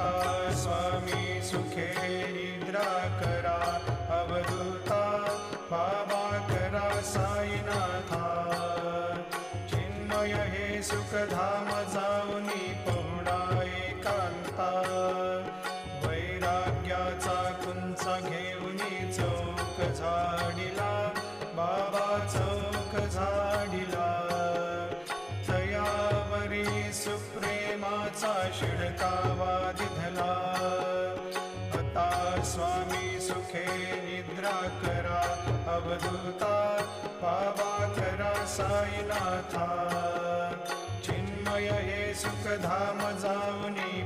आता स्वामी सुखे निद्रा करा अवधूता बाबा करा साईनाथा चिन्मय हे सुखधाम जाऊनी पहुडा एकांता वैराग्याचा कुंच घेऊनी चौक झाडिला बाबा चौक झाडिला तयावरी सुप्रेमाचा शिडकावा दिधला आता स्वामी सुखे निद्रा करा अवधूता बाबा करा साईनाथा चिन्मय हे सुखधाम जाऊनी